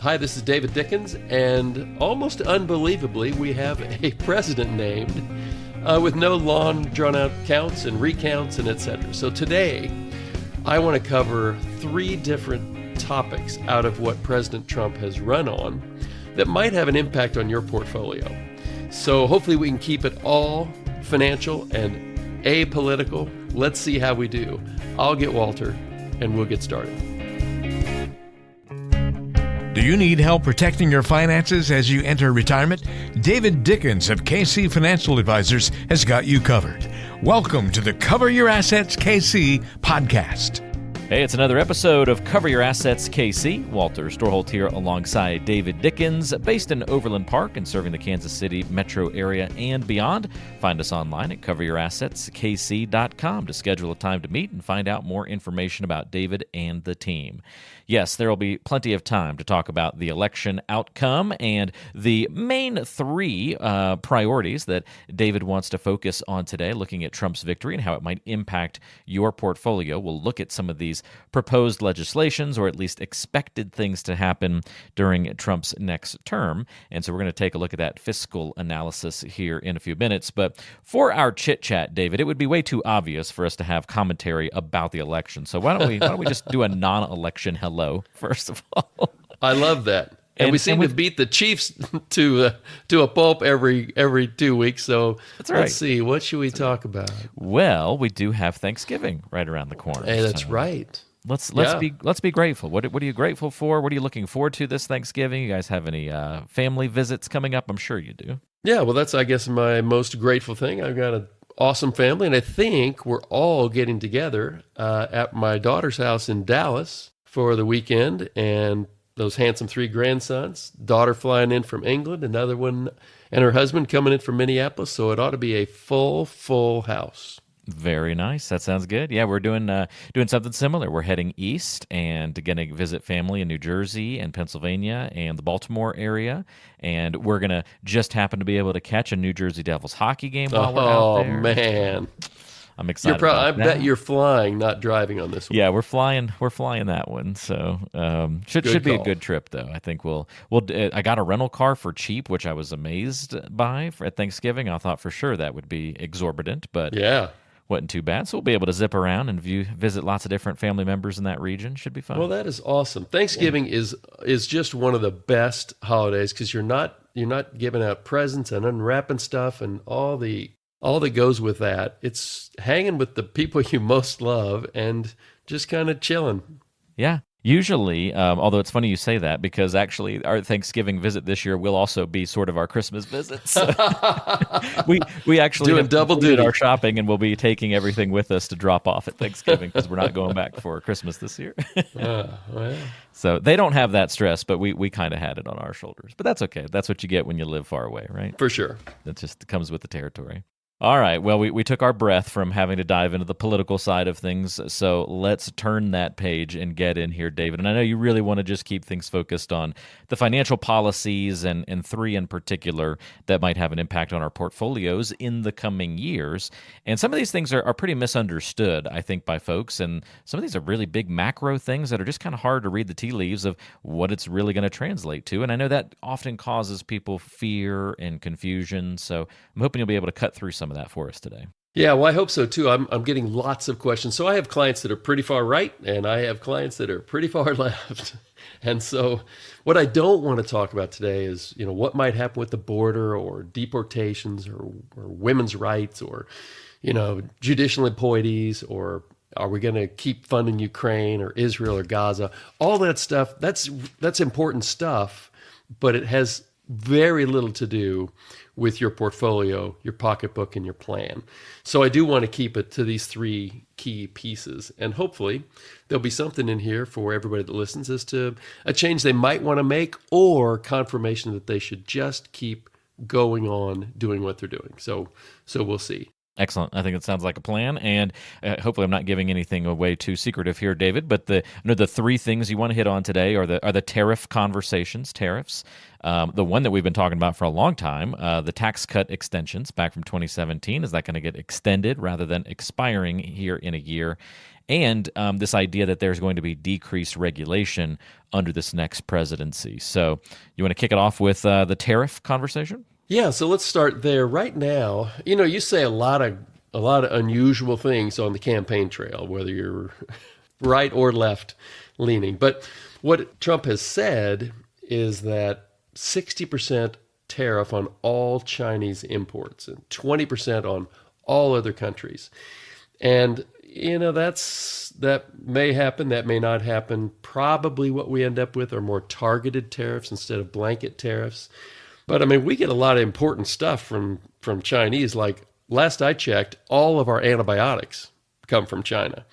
Hi, this is David Dickens, and almost unbelievably, we have a president named with no long, drawn-out counts and recounts and etc. So today, I want to cover 3 different topics out of what President Trump has run on that might have an impact on your portfolio. So hopefully we can keep it all financial and apolitical. Let's see how we do. I'll get Walter, and we'll get started. Do you need help protecting your finances as you enter retirement? David Dickens of KC Financial Advisors has got you covered. Welcome to the Cover Your Assets KC podcast. Hey, it's another episode of Cover Your Assets KC. Walter Storholt here alongside David Dickens, based in Overland Park and serving the Kansas City metro area and beyond. Find us online at coveryourassetskc.com to schedule a time to meet and find out more information about David and the team. Yes, there will be plenty of time to talk about the election outcome and the main 3 priorities that David wants to focus on today, looking at Trump's victory and how it might impact your portfolio. We'll look at some of these proposed legislations, or at least expected things to happen during Trump's next term. And so we're going to take a look at that fiscal analysis here in a few minutes. But for our chit-chat, David, it would be way too obvious for us to have commentary about the election. So why don't we just do a non-election hello, first of all? I love that. And we seem to beat the Chiefs to a pulp every 2 weeks. So that's right. Let's see. What should we talk about? Well, we do have Thanksgiving right around the corner. Hey, that's right. Let's be grateful. What are you grateful for? What are you looking forward to this Thanksgiving? You guys have any family visits coming up? I'm sure you do. Yeah, well, that's, I guess, my most grateful thing. I've got an awesome family, and I think we're all getting together at my daughter's house in Dallas for the weekend, and those handsome 3 grandsons, daughter flying in from England, another one, and her husband coming in from Minneapolis, so it ought to be a full house. Very nice. That sounds good. Yeah, we're doing something similar. We're heading east and going to visit family in New Jersey and Pennsylvania and the Baltimore area, and we're going to just happen to be able to catch a New Jersey Devils hockey game while we're out there. Oh, man. I'm excited about that. I bet you're flying, not driving on this one. Yeah, we're flying that one. So should be a good trip, though. I think we'll. I got a rental car for cheap, which I was amazed by at Thanksgiving. I thought for sure that would be exorbitant, but yeah, wasn't too bad. So we'll be able to zip around and visit lots of different family members in that region. Should be fun. Well, that is awesome. Thanksgiving is just one of the best holidays because you're not giving out presents and unwrapping stuff and all that goes with that. It's hanging with the people you most love and just kind of chilling. Yeah. Usually, although it's funny you say that, because actually our Thanksgiving visit this year will also be sort of our Christmas visit. So we actually doing double duty our shopping, and we'll be taking everything with us to drop off at Thanksgiving because we're not going back for Christmas this year. Well. So they don't have that stress, but we kind of had it on our shoulders. But that's okay. That's what you get when you live far away, right? For sure. That just comes with the territory. All right. Well, we took our breath from having to dive into the political side of things, so let's turn that page and get in here, David. And I know you really want to just keep things focused on the financial policies and 3 in particular that might have an impact on our portfolios in the coming years. And some of these things are pretty misunderstood, I think, by folks. And some of these are really big macro things that are just kind of hard to read the tea leaves of what it's really going to translate to. And I know that often causes people fear and confusion. So I'm hoping you'll be able to cut through some of that for us today. Yeah, well, I hope so too. I'm getting lots of questions. So I have clients that are pretty far right, and I have clients that are pretty far left. And so what I don't want to talk about today is, what might happen with the border or deportations or women's rights or, judicial appointees, or are we going to keep funding Ukraine or Israel or Gaza? All that stuff, that's important stuff, but it has very little to do with your portfolio, your pocketbook, and your plan. So I do want to keep it to these 3 key pieces. And hopefully there'll be something in here for everybody that listens as to a change they might want to make or confirmation that they should just keep going on doing what they're doing. So we'll see. Excellent. I think it sounds like a plan, and hopefully, I'm not giving anything away too secretive here, David. But I know the three things you want to hit on today are the tariff conversations, tariffs. The one that we've been talking about for a long time, the tax cut extensions back from 2017. Is that going to get extended rather than expiring here in a year? And this idea that there's going to be decreased regulation under this next presidency. So, you want to kick it off with the tariff conversation? Yeah, so let's start there. Right now, you say a lot of unusual things on the campaign trail, whether you're right or left leaning. But what Trump has said is that 60% tariff on all Chinese imports and 20% on all other countries. And that may happen, that may not happen. Probably what we end up with are more targeted tariffs instead of blanket tariffs. But I mean, we get a lot of important stuff from Chinese. Like last I checked, all of our antibiotics come from China.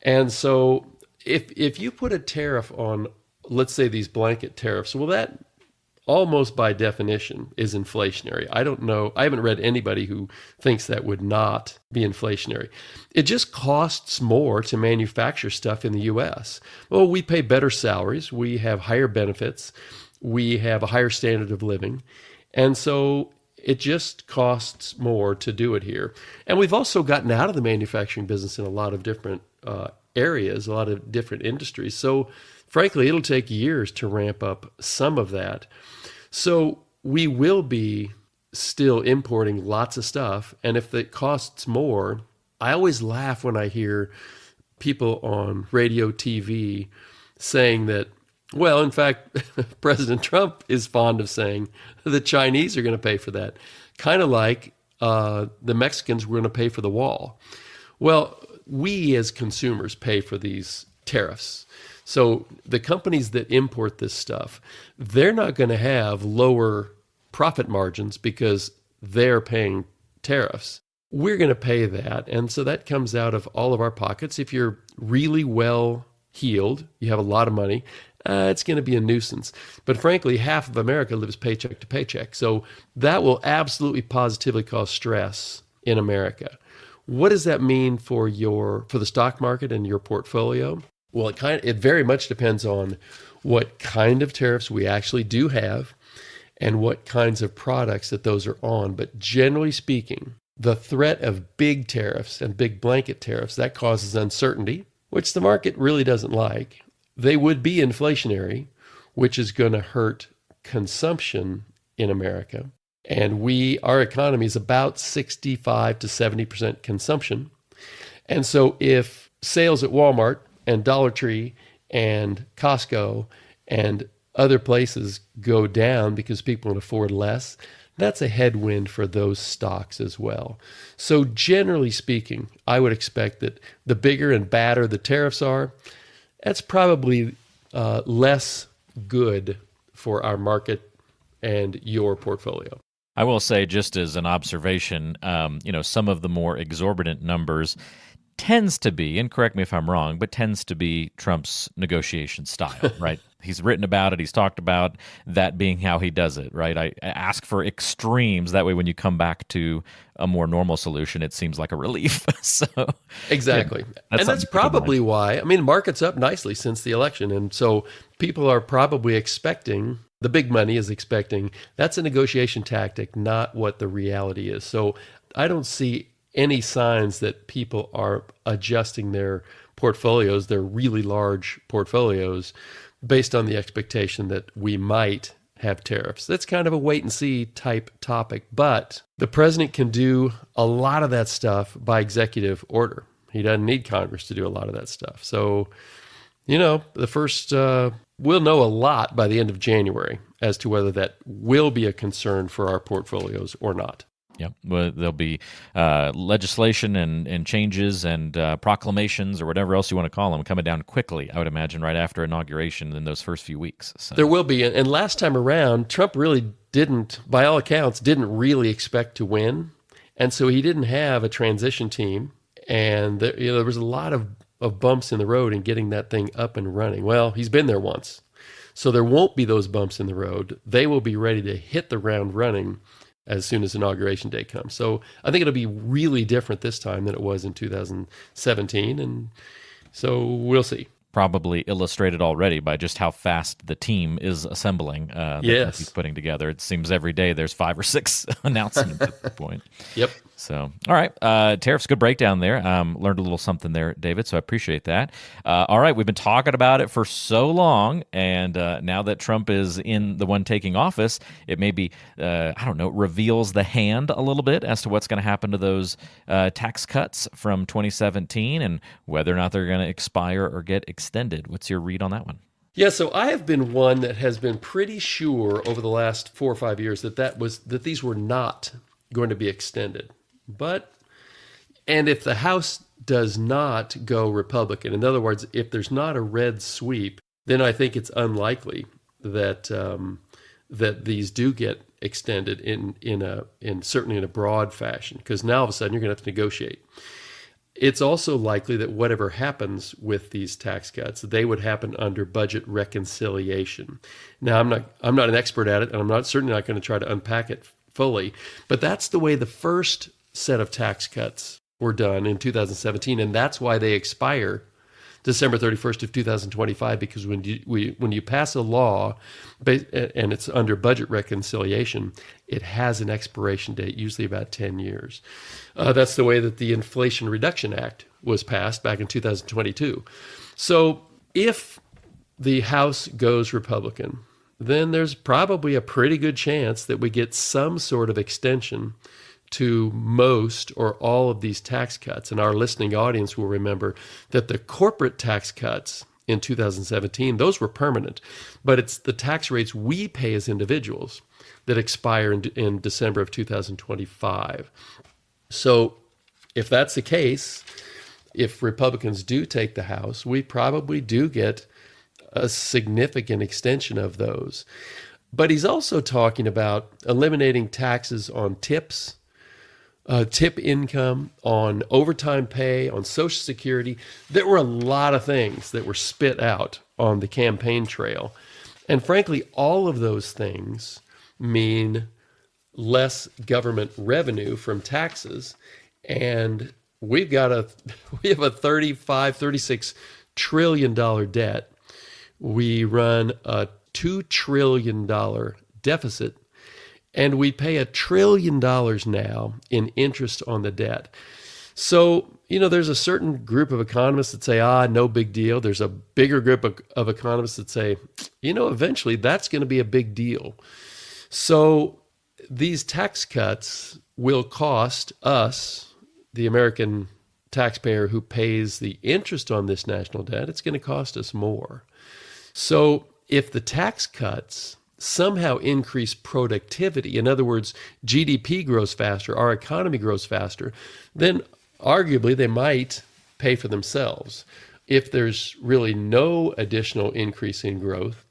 And so if you put a tariff on, let's say, these blanket tariffs, well, that almost by definition is inflationary. I don't know. I haven't read anybody who thinks that would not be inflationary. It just costs more to manufacture stuff in the U.S. Well, we pay better salaries. We have higher benefits. We have a higher standard of living. And so it just costs more to do it here. And we've also gotten out of the manufacturing business in a lot of different areas, a lot of different industries. So frankly, it'll take years to ramp up some of that. So we will be still importing lots of stuff. And if it costs more, I always laugh when I hear people on radio, TV saying that, well, in fact, President Trump is fond of saying the Chinese are going to pay for that, kind of like the Mexicans were going to pay for the wall. Well, we as consumers pay for these tariffs. So the companies that import this stuff, they're not going to have lower profit margins because they're paying tariffs. We're going to pay that. And so that comes out of all of our pockets. If you're really well heeled, you have a lot of money, it's going to be a nuisance. But frankly, half of America lives paycheck to paycheck. So that will absolutely positively cause stress in America. What does that mean for the stock market and your portfolio? Well, it very much depends on what kind of tariffs we actually do have and what kinds of products that those are on. But generally speaking, the threat of big tariffs and big blanket tariffs, that causes uncertainty, which the market really doesn't like. They would be inflationary, which is going to hurt consumption in America. And our economy is about 65 to 70% consumption. And so if sales at Walmart and Dollar Tree and Costco and other places go down because people can afford less, that's a headwind for those stocks as well. So generally speaking, I would expect that the bigger and badder the tariffs are, that's probably less good for our market and your portfolio. I will say, just as an observation, some of the more exorbitant numbers tends to be, and correct me if I'm wrong, but tends to be Trump's negotiation style, right? He's written about it. He's talked about that being how he does it, right? I ask for extremes. That way, when you come back to a more normal solution, it seems like a relief. So exactly. Yeah, that's probably why, the market's up nicely since the election. And so people are probably expecting, the big money is expecting, that's a negotiation tactic, not what the reality is. So I don't see any signs that people are adjusting their portfolios, their really large portfolios, based on the expectation that we might have tariffs. That's kind of a wait and see type topic, but the president can do a lot of that stuff by executive order. He doesn't need Congress to do a lot of that stuff. So, we'll know a lot by the end of January as to whether that will be a concern for our portfolios or not. Yep. Well, there'll be legislation and changes and proclamations or whatever else you want to call them coming down quickly, I would imagine, right after inauguration in those first few weeks. So. There will be. And last time around, Trump really didn't, by all accounts, didn't really expect to win. And so he didn't have a transition team. And there was a lot of bumps in the road in getting that thing up and running. Well, he's been there once. So there won't be those bumps in the road. They will be ready to hit the ground running as soon as inauguration day comes. So I think it'll be really different this time than it was in 2017. And so we'll see. Probably illustrated already by just how fast the team is assembling that Yes. he's putting together. It seems every day there's 5 or 6 announcements at this point. Yep. So, all right. Tariffs, good breakdown there. Learned a little something there, David, so I appreciate that. All right. We've been talking about it for so long, and now that Trump is in the one taking office, it maybe, reveals the hand a little bit as to what's going to happen to those tax cuts from 2017 and whether or not they're going to expire or get extended. What's your read on that one? Yeah, so I have been one that has been pretty sure over the last 4 or 5 years that these were not going to be extended. And if the House does not go Republican, in other words, if there's not a red sweep, then I think it's unlikely that that these do get extended in certainly in a broad fashion, because now all of a sudden you're going to have to negotiate. It's also likely that whatever happens with these tax cuts, they would happen under budget reconciliation. Now, I'm not an expert at it, and I'm certainly not going to try to unpack it fully, but that's the way the first set of tax cuts were done in 2017, and that's why they expire December 31st of 2025, because when you pass a law and it's under budget reconciliation, it has an expiration date, usually about 10 years. That's the way that the Inflation Reduction Act was passed back in 2022. So if the House goes Republican, then there's probably a pretty good chance that we get some sort of extension to most or all of these tax cuts. And our listening audience will remember that the corporate tax cuts in 2017, those were permanent, but it's the tax rates we pay as individuals that expire in December of 2025. So if that's the case, if Republicans do take the House, we probably do get a significant extension of those. But he's also talking about eliminating taxes on tips, tip income, on overtime pay, on Social Security. There were a lot of things that were spit out on the campaign trail. And frankly, all of those things mean less government revenue from taxes. And we have a $36 trillion debt. We run a $2 trillion deficit. And we pay $1 trillion now in interest on the debt. So, there's a certain group of economists that say, no big deal. There's a bigger group of economists that say, eventually that's going to be a big deal. So these tax cuts will cost us, the American taxpayer who pays the interest on this national debt, it's going to cost us more. So if the tax cuts somehow increase productivity, in other words, GDP grows faster, our economy grows faster, then arguably they might pay for themselves. If there's really no additional increase in growth,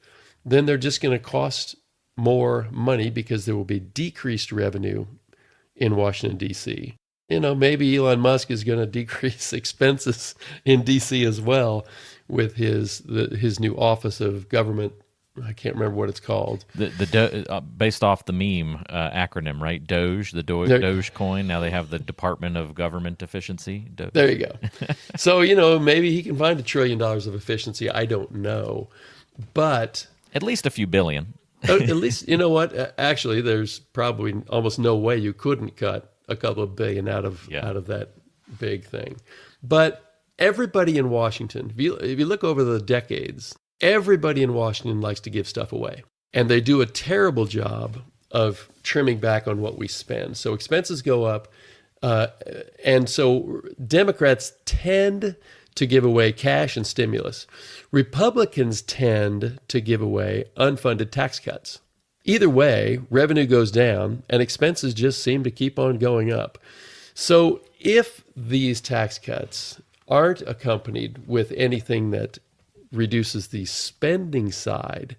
then they're just going to cost more money because there will be decreased revenue in Washington, D.C. Maybe Elon Musk is going to decrease expenses in D.C. as well with his new Office of Government. I can't remember what it's called. Based off the meme acronym, right? Doge, Doge coin. Now they have the Department of Government Efficiency. Doge. There you go. So, maybe he can find $1 trillion of efficiency. I don't know. But at least a few billion. At least, you know what? Actually, there's probably almost no way you couldn't cut a couple of billion out of that big thing. But everybody in Washington, if you look over the decades, everybody in Washington likes to give stuff away. And they do a terrible job of trimming back on what we spend. So expenses go up. And so Democrats tend to give away cash and stimulus. Republicans tend to give away unfunded tax cuts. Either way, revenue goes down and expenses just seem to keep on going up. So if these tax cuts aren't accompanied with anything that reduces the spending side,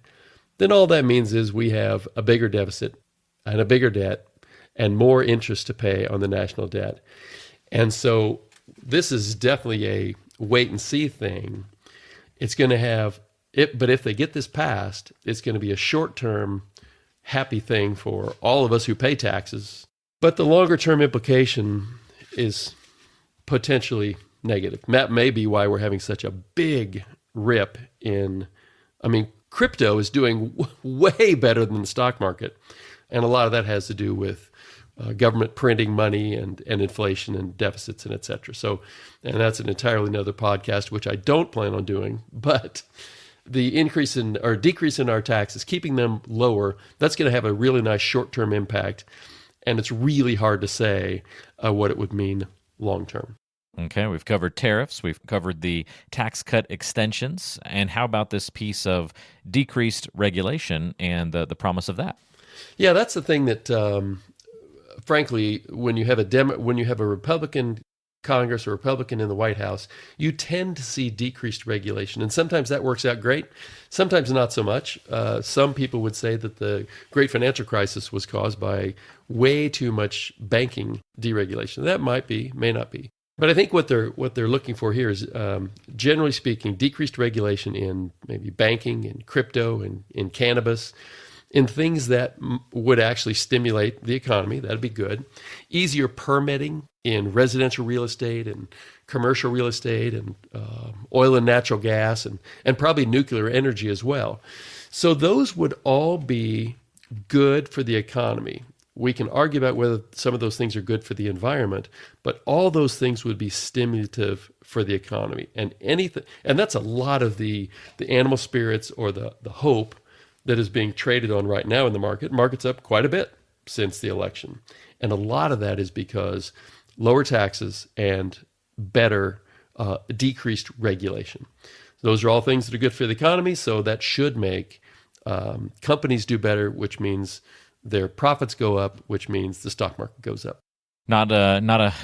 then all that means is we have a bigger deficit and a bigger debt and more interest to pay on the national debt. And so this is definitely a wait and see thing. It's going to have it, but if they get this passed, it's going to be a short-term happy thing for all of us who pay taxes. But the longer term implication is potentially negative. That may be why we're having such a big rip crypto is doing way better than the stock market. And a lot of that has to do with government printing money and inflation and deficits and et cetera. So, and that's an entirely another podcast, which I don't plan on doing. But the increase in or decrease in our taxes, keeping them lower, that's going to have a really nice short-term impact. And it's really hard to say what it would mean long-term. Okay, we've covered tariffs, we've covered the tax cut extensions, and how about this piece of decreased regulation and the promise of that? Yeah, that's the thing that, frankly, when you have a Republican Congress or Republican in the White House, you tend to see decreased regulation, and sometimes that works out great, sometimes not so much. Some people would say that the great financial crisis was caused by way too much banking deregulation. That might be, may not be. But I think what they're looking for here is, generally speaking, decreased regulation in maybe banking and crypto and in cannabis, in things that would actually stimulate the economy. That'd be good. Easier permitting in residential real estate and commercial real estate and oil and natural gas and probably nuclear energy as well. So those would all be good for the economy. We can argue about whether some of those things are good for the environment, but all those things would be stimulative for the economy. And that's a lot of the animal spirits or the hope that is being traded on right now in the market. Market's up quite a bit since the election. And a lot of that is because lower taxes and better decreased regulation. Those are all things that are good for the economy, so that should make companies do better, which means their profits go up, which means the stock market goes up. Not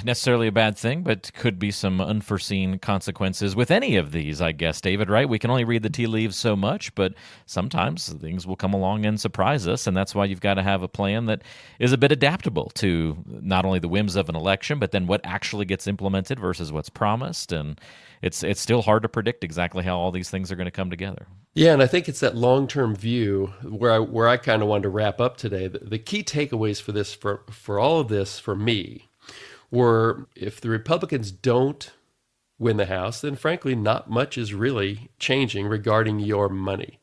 necessarily a bad thing, but could be some unforeseen consequences with any of these, I guess, David, right? We can only read the tea leaves so much, but sometimes things will come along and surprise us, and that's why you've got to have a plan that is a bit adaptable to not only the whims of an election, but then what actually gets implemented versus what's promised, and it's still hard to predict exactly how all these things are going to come together. Yeah, and I think it's that long-term view where I kind of wanted to wrap up today. The key takeaways for this, for all of this, for me, were if the Republicans don't win the House, then frankly, not much is really changing regarding your money.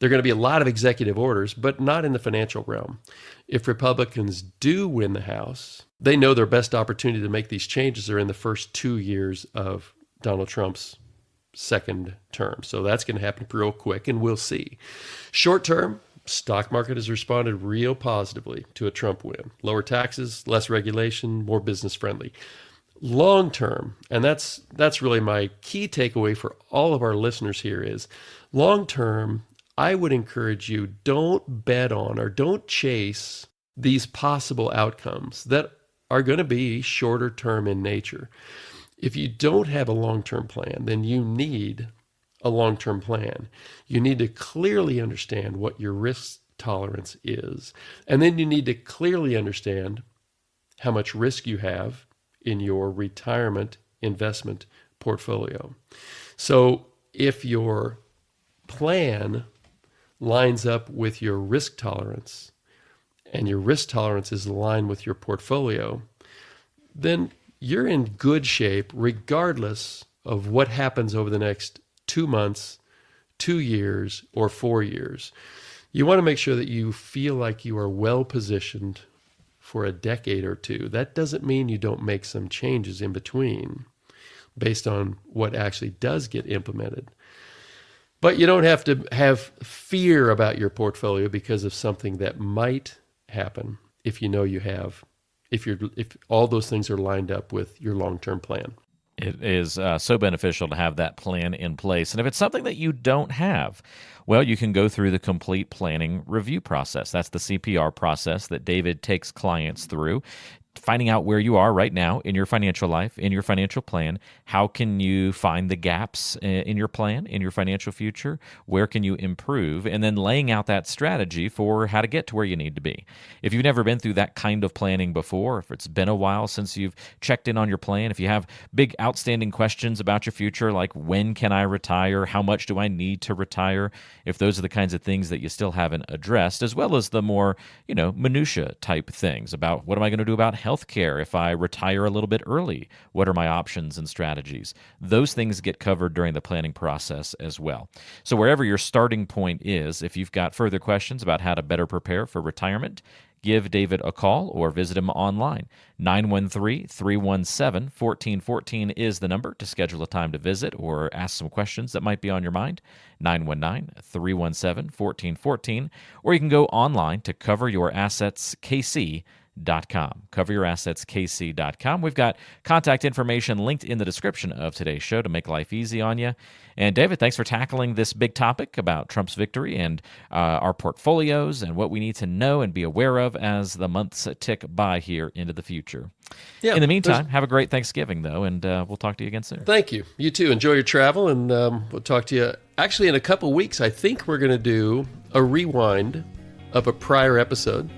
There are going to be a lot of executive orders, but not in the financial realm. If Republicans do win the House, they know their best opportunity to make these changes are in the first 2 years of Donald Trump's second term. So that's going to happen real quick, and we'll see. Short term, stock market has responded real positively to a Trump win. Lower taxes, less regulation, more business friendly. Long term, and that's really my key takeaway for all of our listeners here is, long term, I would encourage you, don't bet on or don't chase these possible outcomes that are going to be shorter term in nature. If you don't have a long-term plan, then you need a long-term plan. You need to clearly understand what your risk tolerance is. And then you need to clearly understand how much risk you have in your retirement investment portfolio. So if your plan lines up with your risk tolerance and your risk tolerance is aligned with your portfolio, then you're in good shape regardless of what happens over the next 2 months, 2 years, or 4 years. You want to make sure that you feel like you are well positioned for a decade or two. That doesn't mean you don't make some changes in between based on what actually does get implemented. But you don't have to have fear about your portfolio because of something that might happen if you know you have, if all those things are lined up with your long-term plan. It is so beneficial to have that plan in place. And if it's something that you don't have, well, you can go through the complete planning review process. That's the CPR process that David takes clients through. finding out where you are right now in your financial life, in your financial plan. How can you find the gaps in your plan, in your financial future? Where can you improve? And then laying out that strategy for how to get to where you need to be. If you've never been through that kind of planning before, if it's been a while since you've checked in on your plan, if you have big outstanding questions about your future, like when can I retire? How much do I need to retire? If those are the kinds of things that you still haven't addressed, as well as the more, minutia type things about what am I going to do about healthcare if I retire a little bit early? What are my options and strategies? Those things get covered during the planning process as well. So wherever your starting point is, if you've got further questions about how to better prepare for retirement, give David a call or visit him online. 913-317-1414 is the number to schedule a time to visit or ask some questions that might be on your mind. 919-317-1414. Or you can go online to coveryourassets.kc.com. coveryourassets.kc.com. We've got contact information linked in the description of today's show to make life easy on you. And David, thanks for tackling this big topic about Trump's victory and our portfolios and what we need to know and be aware of as the months tick by here into the future. Yeah, in the meantime, have a great Thanksgiving, though, and we'll talk to you again soon. Thank you. You too. Enjoy your travel, and we'll talk to you. Actually, in a couple weeks, I think we're going to do a rewind of a prior episode.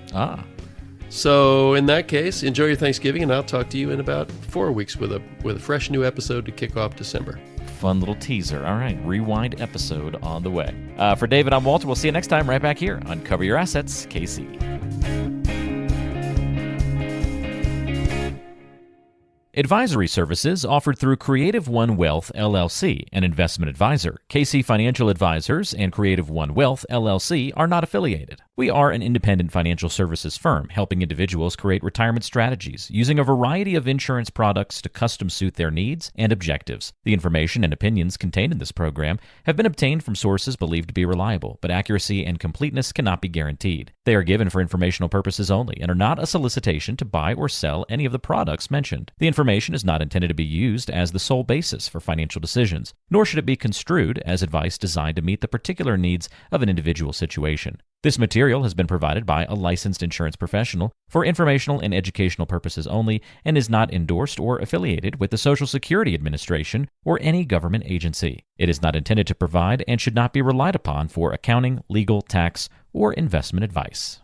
So in that case, enjoy your Thanksgiving, and I'll talk to you in about 4 weeks with a fresh new episode to kick off December. Fun little teaser. All right, rewind episode on the way. For David, I'm Walter. We'll see you next time right back here on Cover Your Assets, KC. Advisory services offered through Creative One Wealth, LLC, an investment advisor. KC Financial Advisors and Creative One Wealth, LLC are not affiliated. We are an independent financial services firm helping individuals create retirement strategies using a variety of insurance products to custom suit their needs and objectives. The information and opinions contained in this program have been obtained from sources believed to be reliable, but accuracy and completeness cannot be guaranteed. They are given for informational purposes only and are not a solicitation to buy or sell any of the products mentioned. The information is not intended to be used as the sole basis for financial decisions, nor should it be construed as advice designed to meet the particular needs of an individual situation. This material has been provided by a licensed insurance professional for informational and educational purposes only and is not endorsed or affiliated with the Social Security Administration or any government agency. It is not intended to provide and should not be relied upon for accounting, legal, tax, or investment advice.